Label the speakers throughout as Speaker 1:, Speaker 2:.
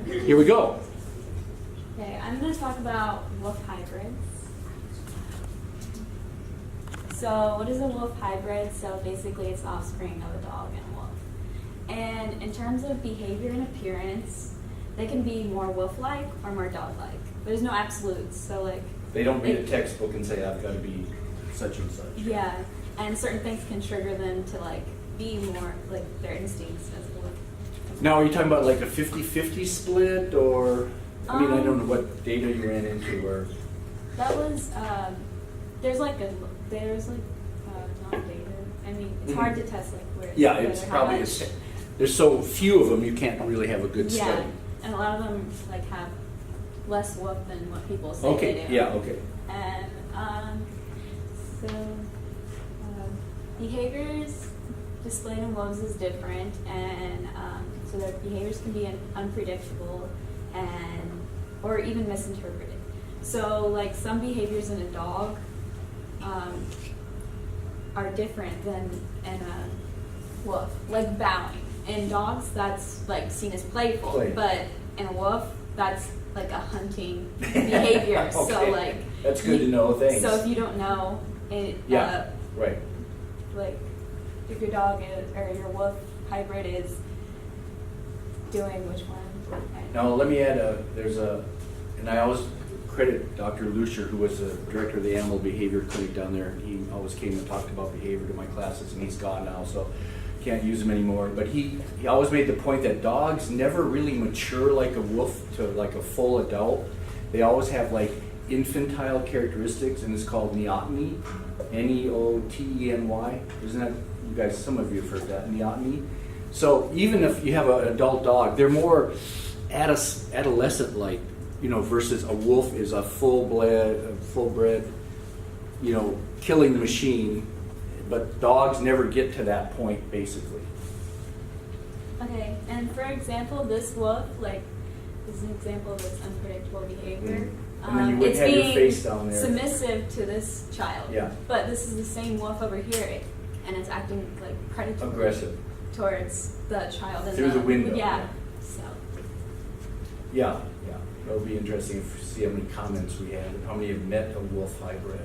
Speaker 1: Here we go.
Speaker 2: Okay, I'm going to talk about wolf hybrids. So what is a wolf hybrid? So basically it's offspring of a dog and a wolf. And in terms of behavior and appearance, they can be more wolf-like or more dog-like. There's no absolutes, so like...
Speaker 1: They don't read a textbook and say, I've got to be such and such.
Speaker 2: Yeah, and certain things can trigger them to like be more like their instincts as a wolf.
Speaker 1: Now, are you talking about like a 50-50 split, or... I mean, I don't know what data you ran into, or...
Speaker 2: That was, there's not data. I mean, it's hard to test like where.
Speaker 1: Yeah, it's
Speaker 2: how
Speaker 1: probably,
Speaker 2: much.
Speaker 1: there's so few of them, you can't really have a good
Speaker 2: Yeah,
Speaker 1: study.
Speaker 2: and a lot of them like have less wolf than what people say
Speaker 1: Okay,
Speaker 2: they do.
Speaker 1: yeah, okay.
Speaker 2: And so behaviors displayed in wolves is different, and so their behaviors can be unpredictable or even misinterpreted. So like some behaviors in a dog are different than in a wolf, like bowing. In dogs, that's like seen as playful,
Speaker 1: Play.
Speaker 2: but in a wolf, that's like a hunting behavior.
Speaker 1: Okay.
Speaker 2: So like
Speaker 1: That's good to know, thanks.
Speaker 2: So if you don't know it,
Speaker 1: Yeah, right.
Speaker 2: like if your dog is or your wolf hybrid is doing which one?
Speaker 1: Now, let me add and I always credit Dr. Lucier, who was the director of the Animal Behavior Clinic down there. He always came and talked about behavior to my classes, and he's gone now, so can't use him anymore. But he always made the point that dogs never really mature like a wolf to like a full adult. They always have like infantile characteristics, and it's called neoteny, Neoteny. Isn't that, you guys, some of you have heard that, neoteny? So even if you have an adult dog, they're more adolescent-like, versus a wolf is a full-bred, killing machine. But dogs never get to that point, basically.
Speaker 2: Okay, and for example, this wolf, like, is an example of its unpredictable behavior.
Speaker 1: And then you would
Speaker 2: It's
Speaker 1: have your
Speaker 2: being
Speaker 1: face down there.
Speaker 2: submissive to this child.
Speaker 1: Yeah.
Speaker 2: But this is the same wolf over here, and it's acting like predatory.
Speaker 1: Aggressive.
Speaker 2: Towards the child. And
Speaker 1: Through the window.
Speaker 2: Yeah. So.
Speaker 1: Yeah. It'll be interesting to see how many comments we have and how many have met a wolf hybrid.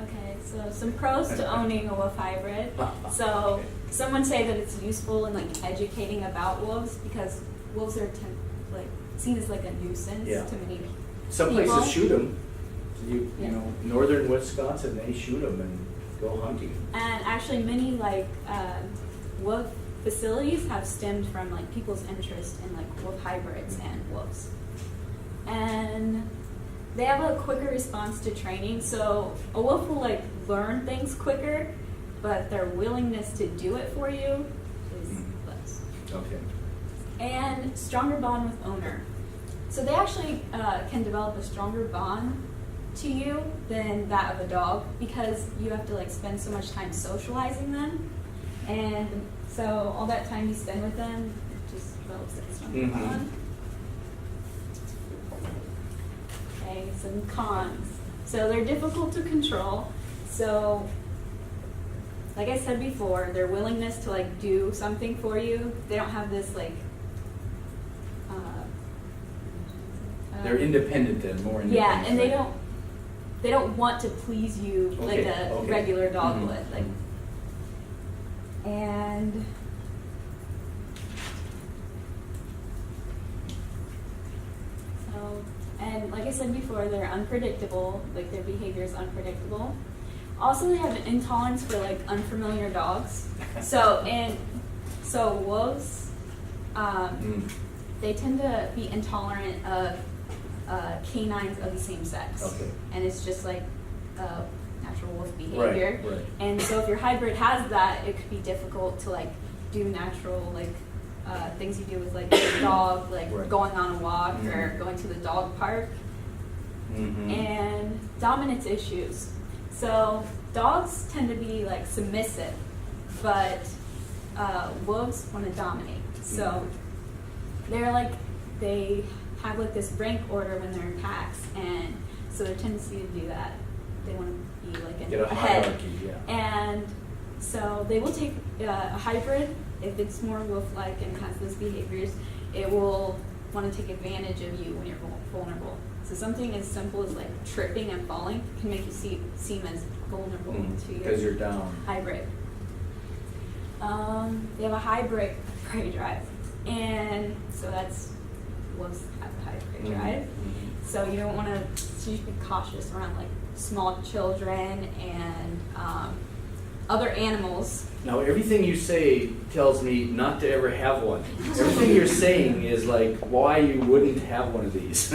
Speaker 2: Okay, so some pros to owning a wolf hybrid. So someone say that it's useful in like educating about wolves because wolves are seen as like a nuisance to many
Speaker 1: Some
Speaker 2: people.
Speaker 1: places shoot them. You
Speaker 2: Yeah.
Speaker 1: know, northern Wisconsin, they shoot them and go hunting.
Speaker 2: And actually many like wolf facilities have stemmed from like people's interest in like wolf hybrids and wolves. And they have a quicker response to training. So a wolf will like learn things quicker, but their willingness to do it for you is less.
Speaker 1: Okay.
Speaker 2: And stronger bond with owner. So they actually can develop a stronger bond to you than that of a dog because you have to like spend so much time socializing them, and so all that time you spend with them it just develops a stronger bond. Okay, some cons. So they're difficult to control. So like I said before, their willingness to like do something for you, they don't have this like
Speaker 1: They're independent then, more independent.
Speaker 2: yeah, and they don't want to please you like a regular dog would. Like, and so, and like I said before, they're unpredictable. Like their behavior is unpredictable. Also, they have an intolerance for like unfamiliar dogs. So wolves, they tend to be intolerant of canines of the same sex.
Speaker 1: Okay.
Speaker 2: And it's just like natural wolf behavior.
Speaker 1: Right.
Speaker 2: And so if your hybrid has that, it could be difficult to like do natural like things you do with like your dog, like going on a walk or going to the dog park. And dominance issues. So dogs tend to be like submissive, but wolves want to dominate. So they have like this rank order when they're in packs, and so their tendency to do that, they want to be like
Speaker 1: Get a
Speaker 2: ahead.
Speaker 1: hierarchy, yeah.
Speaker 2: And so they will take a hybrid if it's more wolf-like and has those behaviors, it will want to take advantage of you when you're vulnerable. So something as simple as like tripping and falling can make you seem as vulnerable to your
Speaker 1: Because you're down.
Speaker 2: hybrid. They have a high prey drive, and so that's wolves have a high prey drive. So you don't want to. So you should be cautious around like small children and other animals.
Speaker 1: Now, everything you say tells me not to ever have one. Everything you're saying is like why you wouldn't have one of these.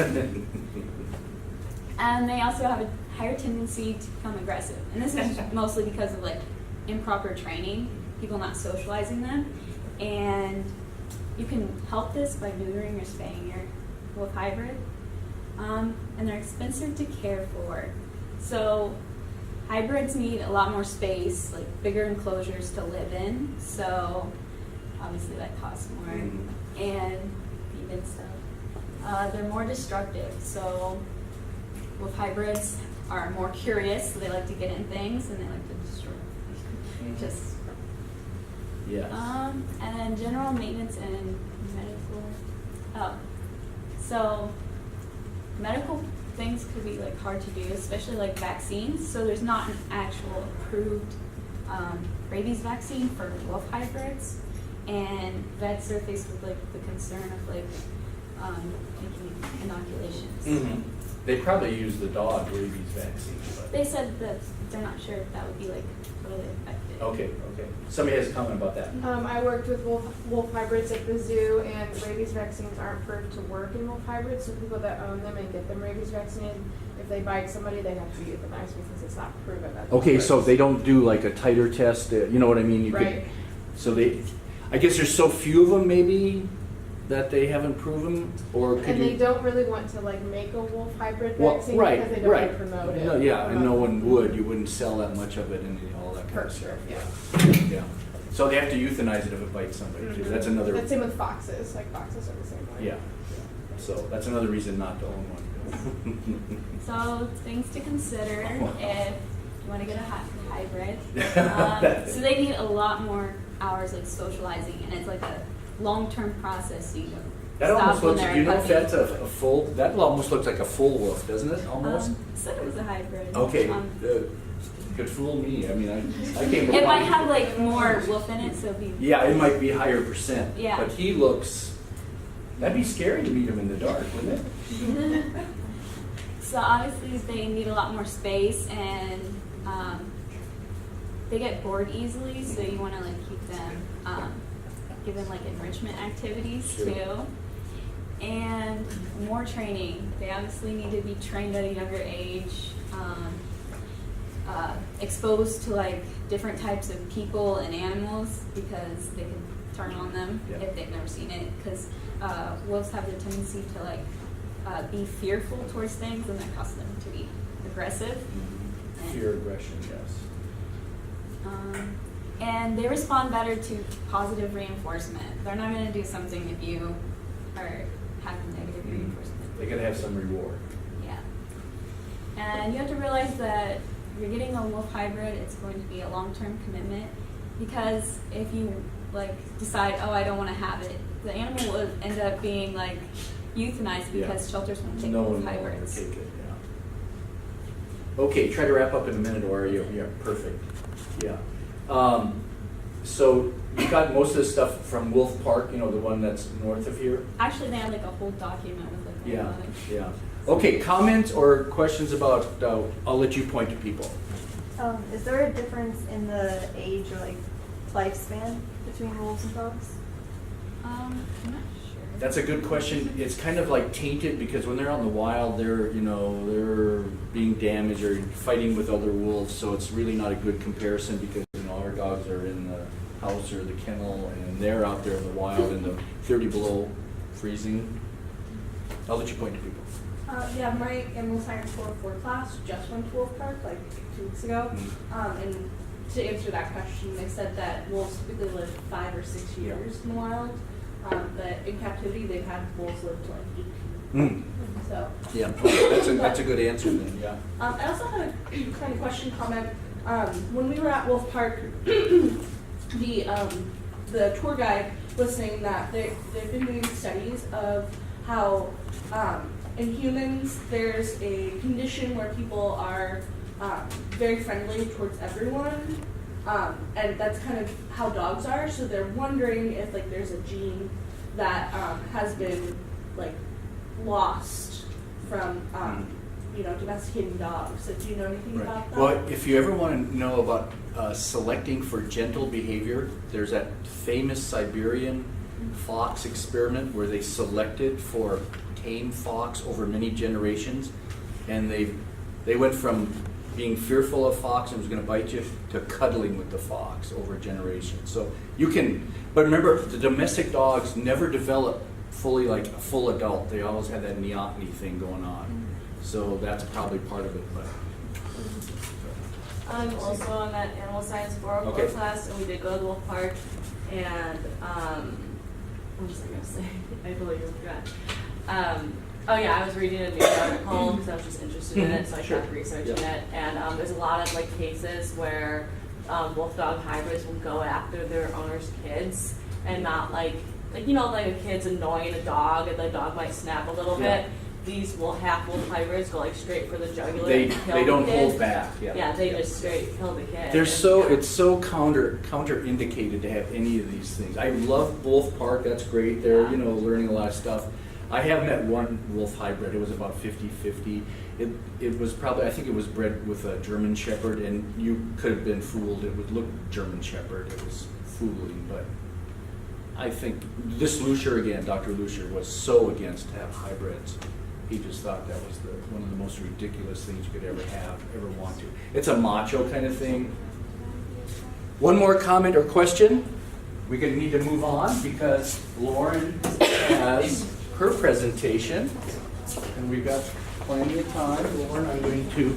Speaker 2: And they also have a higher tendency to become aggressive. And this is mostly because of like improper training, people not socializing them. And you can help this by neutering or spaying your wolf hybrid. And they're expensive to care for. So hybrids need a lot more space, like bigger enclosures to live in. So obviously that costs more. And feed and stuff. They're more destructive. So wolf hybrids are more curious, so they like to get in things and they like to destroy. Just
Speaker 1: Yes.
Speaker 2: and then general maintenance and medical. Oh, so medical things could be like hard to do, especially like vaccines. So there's not an actual approved rabies vaccine for wolf hybrids, and vets are faced with like the concern of like making inoculations.
Speaker 1: They probably use the dog rabies vaccine. But.
Speaker 2: They said that they're not sure if that would be like totally effective.
Speaker 1: Okay. Somebody has a comment about that.
Speaker 3: I worked with wolf hybrids at the zoo, and rabies vaccines aren't proved to work in wolf hybrids. So people that own them and get them rabies vaccinated, if they bite somebody, they have to be euthanized because it's not proven that.
Speaker 1: Okay, so
Speaker 3: works.
Speaker 1: they don't do like a titer test. You know what I mean? You
Speaker 3: Right.
Speaker 1: So I guess there's so few of them, maybe, that they haven't proven, or could
Speaker 3: And
Speaker 1: you?
Speaker 3: they don't really want to like make a wolf hybrid
Speaker 1: Well,
Speaker 3: vaccine
Speaker 1: right,
Speaker 3: because they don't
Speaker 1: right.
Speaker 3: want to promote it.
Speaker 1: No, yeah, and no one
Speaker 3: Promote-
Speaker 1: would. You wouldn't sell that much of it and all that kind
Speaker 3: For
Speaker 1: of stuff.
Speaker 3: sure, yeah.
Speaker 1: Yeah. So they have to euthanize it if it bites somebody too. That's another.
Speaker 3: That's same with foxes. Like foxes are the same way.
Speaker 1: Yeah. So that's another reason not to own one.
Speaker 2: So things to consider if you want to get a hybrid. So they need a lot more hours like socializing, and it's like a long-term process. So you don't
Speaker 1: That
Speaker 2: stop
Speaker 1: almost
Speaker 2: when
Speaker 1: looks.
Speaker 2: they're
Speaker 1: You know,
Speaker 2: a
Speaker 1: if
Speaker 2: puppy.
Speaker 1: that's a full. That almost looks like a full wolf, doesn't it? Almost.
Speaker 2: Said it was a hybrid.
Speaker 1: Okay. Could fool me. I mean, I came.
Speaker 2: It might
Speaker 1: upon-
Speaker 2: have like more wolf in it, so it'd be.
Speaker 1: Yeah, it might be higher percent.
Speaker 2: Yeah.
Speaker 1: But he looks. That'd be scary to meet him in the dark, wouldn't it?
Speaker 2: So obviously they need a lot more space, and they get bored easily. So you want to like keep them, give them like enrichment activities
Speaker 1: Sure.
Speaker 2: too, and more training. They obviously need to be trained at a younger age, exposed to like different types of people and animals because they can turn on them
Speaker 1: Yeah.
Speaker 2: if they've never seen it. Because wolves have the tendency to like be fearful towards things, and that causes them to be aggressive. And,
Speaker 1: Fear, aggression, yes.
Speaker 2: and they respond better to positive reinforcement. They're not going to do something if you are having negative reinforcement.
Speaker 1: They gotta have some reward.
Speaker 2: Yeah. And you have to realize that if you're getting a wolf hybrid, it's going to be a long-term commitment, because if you like decide, oh, I don't want to have it, the animal will end up being like euthanized because shelters won't take
Speaker 1: No
Speaker 2: wolf
Speaker 1: one will ever
Speaker 2: hybrids.
Speaker 1: take it. Yeah. Okay, try to wrap up in a minute, or you? Yeah, perfect. Yeah. So you got most of the stuff from Wolf Park, you know, the one that's north of here.
Speaker 2: Actually, they have like a whole document with like all
Speaker 1: Yeah,
Speaker 2: of it.
Speaker 1: yeah. Okay, comments or questions about? I'll let you point to people.
Speaker 4: Is there a difference in the age or like lifespan between wolves and dogs?
Speaker 2: I'm not sure.
Speaker 1: That's a good question. It's kind of like tainted because when they're out in the wild, they're being damaged or fighting with other wolves. So it's really not a good comparison because our dogs are in the house or the kennel, and they're out there in the wild in the 30 below freezing. I'll let you point to people.
Speaker 5: Yeah, my animal science 404 class just went to Wolf Park like 2 weeks ago. And to answer that question, they said that wolves typically live 5 or 6 years in the wild. But in captivity, they've had wolves live to like 18. So,
Speaker 1: Yeah, that's a good answer then. Yeah.
Speaker 5: I also had a kind of question comment. When we were at Wolf Park, the tour guide was saying that they've been doing studies of how in humans there's a condition where people are very friendly towards everyone, and that's kind of how dogs are. So they're wondering if like there's a gene that has been like lost from domesticating dogs. So do you know anything about that?
Speaker 1: Well, if you ever want to know about selecting for gentle behavior, there's that famous Siberian fox experiment where they selected for tame fox over many generations, and they went from being fearful of fox and was going to bite you to cuddling with the fox over generations. So you can, but remember, the domestic dogs never develop fully like a full adult. They always had that neoteny thing going on. So that's probably part of it. But
Speaker 6: I'm also in that animal science 404
Speaker 1: Okay.
Speaker 6: class, and we did go to Wolf Park, and what was I going to say? I totally forgot. Oh yeah, I was reading a news article because I was just interested in it, so I
Speaker 1: Sure.
Speaker 6: started researching
Speaker 1: Yeah.
Speaker 6: it. And there's a lot of like cases where wolf dog hybrids will go after their owner's kids, and not like a kid's annoying a dog, and the dog might snap a little
Speaker 1: Yeah.
Speaker 6: bit. These half wolf hybrids go like straight for the jugular.
Speaker 1: they
Speaker 6: and kill
Speaker 1: they
Speaker 6: the
Speaker 1: don't
Speaker 6: kid.
Speaker 1: hold back.
Speaker 6: Yeah, they just straight kill the kid.
Speaker 1: They're
Speaker 6: And-
Speaker 1: it's so counterindicated to have any of these things. I love Wolf Park. That's great. They're learning a lot of stuff. I have met one wolf hybrid. It was about 50-50. It was probably, I think it was bred with a German Shepherd, and you could have been fooled. It would look German Shepherd. It was fooling, but I think this Lucier again, Dr. Lucier, was so against to have hybrids. He just thought that was one of the most ridiculous things you could ever have, ever want to. It's a macho kind of thing. One more comment or question? We're going to need to move on because Lauren has her presentation, and we've got plenty of time. Lauren, I'm going to